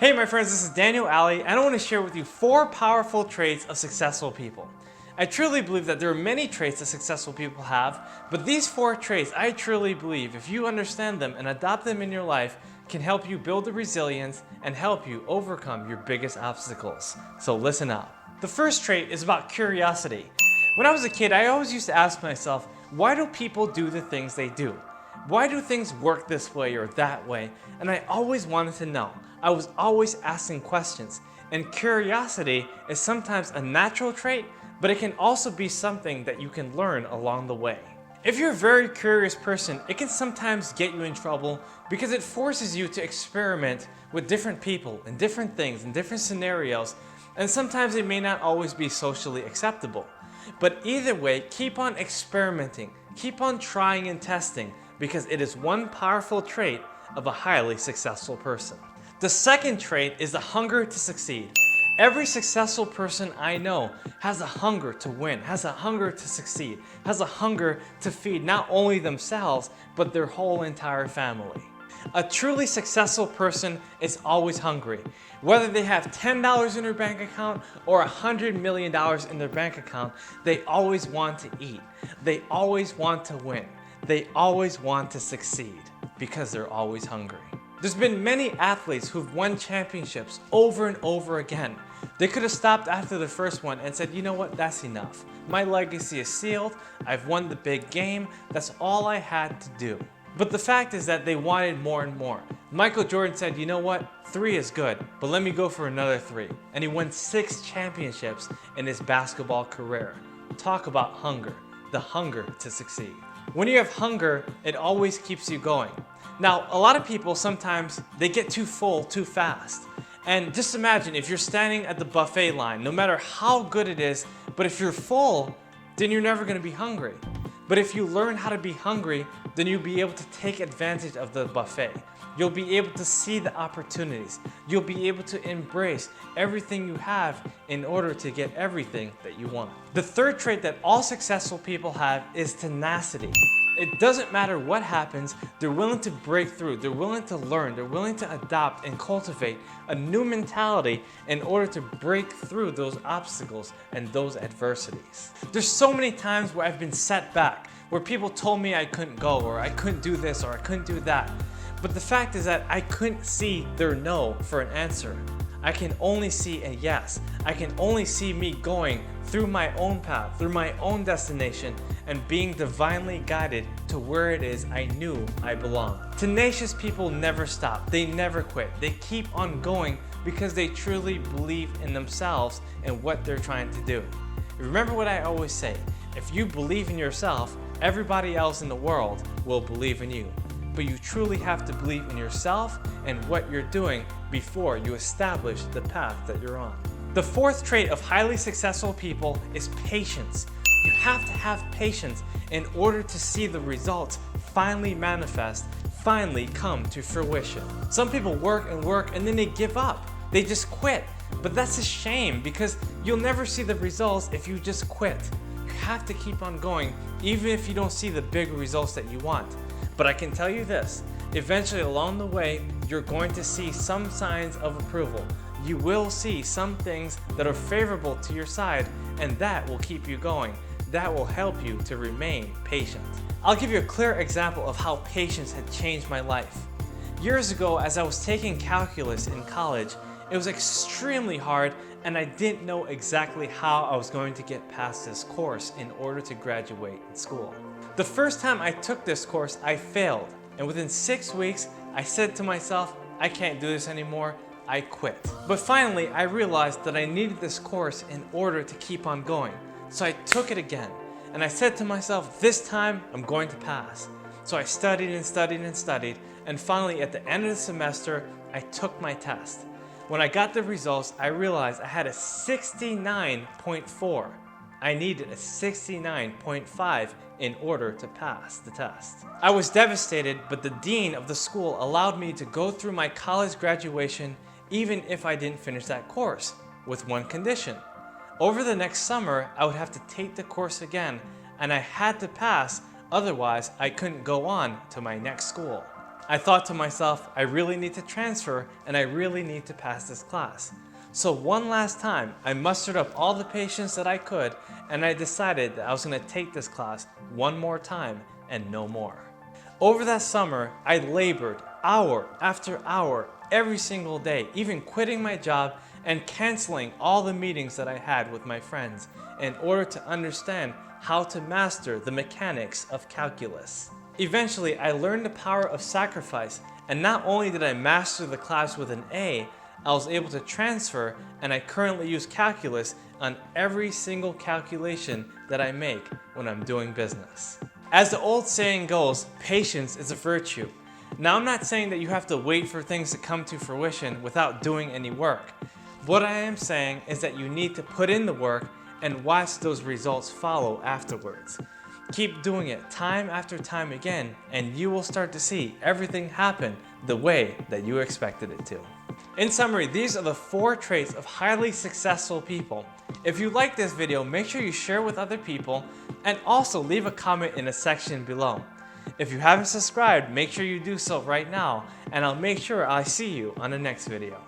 Hey my friends, this is Daniel Aldie, and I want to share with you 4 powerful traits of successful people. I truly believe that there are many traits that successful people have, but these 4 traits I truly believe, if you understand them and adopt them in your life, can help you build the resilience and help you overcome your biggest obstacles. So listen up. The first trait is about curiosity. When I was a kid, I always used to ask myself, why do people do the things they do? Why do things work this way or that way? And I always wanted to know. I was always asking questions. And curiosity is sometimes a natural trait, but it can also be something that you can learn along the way. If you're a very curious person, it can sometimes get you in trouble because it forces you to experiment with different people and different things and different scenarios, and sometimes it may not always be socially acceptable. But either way, keep on experimenting, keep on trying and testing, because it is one powerful trait of a highly successful person. The second trait is the hunger to succeed. Every successful person I know has a hunger to win, has a hunger to succeed, has a hunger to feed not only themselves, but their whole entire family. A truly successful person is always hungry. Whether they have $10 in their bank account or $100 million in their bank account, they always want to eat. They always want to win. They always want to succeed because they're always hungry. There's been many athletes who've won championships over and over again. They could have stopped after the first one and said, you know what, that's enough. My legacy is sealed. I've won the big game. That's all I had to do. But the fact is that they wanted more and more. Michael Jordan said, you know what, 3 is good, but let me go for another 3. And he won 6 championships in his basketball career. Talk about hunger, the hunger to succeed. When you have hunger, it always keeps you going. Now, a lot of people sometimes, they get too full too fast. And just imagine if you're standing at the buffet line, no matter how good it is, but if you're full, then you're never gonna be hungry. But if you learn how to be hungry, then you'll be able to take advantage of the buffet. You'll be able to see the opportunities. You'll be able to embrace everything you have in order to get everything that you want. The third trait that all successful people have is tenacity. It doesn't matter what happens, they're willing to break through, they're willing to learn, they're willing to adopt and cultivate a new mentality in order to break through those obstacles and those adversities. There's so many times where I've been set back, where people told me I couldn't go, or I couldn't do this, or I couldn't do that. But the fact is that I couldn't see their no for an answer. I can only see a yes. I can only see me going through my own path, through my own destination, and being divinely guided to where it is I knew I belonged. Tenacious people never stop. They never quit. They keep on going because they truly believe in themselves and what they're trying to do. Remember what I always say, if you believe in yourself, everybody else in the world will believe in you. But you truly have to believe in yourself and what you're doing before you establish the path that you're on. The fourth trait of highly successful people is patience. You have to have patience in order to see the results finally manifest, finally come to fruition. Some people work and then they give up. They just quit. But that's a shame because you'll never see the results if you just quit. You have to keep on going even if you don't see the big results that you want. But I can tell you this, eventually along the way, you're going to see some signs of approval. You will see some things that are favorable to your side, and that will keep you going. That will help you to remain patient. I'll give you a clear example of how patience had changed my life. Years ago, as I was taking calculus in college, it was extremely hard and I didn't know exactly how I was going to get past this course in order to graduate in school. The first time I took this course, I failed. And within 6 weeks, I said to myself, I can't do this anymore, I quit. But finally, I realized that I needed this course in order to keep on going. So I took it again. And I said to myself, this time I'm going to pass. So I studied and studied and studied. And finally, at the end of the semester, I took my test. When I got the results, I realized I had a 69.4. I needed a 69.5 in order to pass the test. I was devastated, but the dean of the school allowed me to go through my college graduation even if I didn't finish that course, with one condition. Over the next summer, I would have to take the course again, and I had to pass, otherwise I couldn't go on to my next school. I thought to myself, I really need to transfer and I really need to pass this class. So one last time, I mustered up all the patience that I could and I decided that I was going to take this class one more time and no more. Over that summer, I labored hour after hour every single day, even quitting my job and canceling all the meetings that I had with my friends in order to understand how to master the mechanics of calculus. Eventually, I learned the power of sacrifice, and not only did I master the class with an A, I was able to transfer, and I currently use calculus on every single calculation that I make when I'm doing business. As the old saying goes, patience is a virtue. Now, I'm not saying that you have to wait for things to come to fruition without doing any work. What I am saying is that you need to put in the work and watch those results follow afterwards. Keep doing it time after time again, and you will start to see everything happen the way that you expected it to. In summary, these are the 4 traits of highly successful people. If you like this video, make sure you share with other people and also leave a comment in the section below. If you haven't subscribed, make sure you do so right now, and I'll make sure I see you on the next video.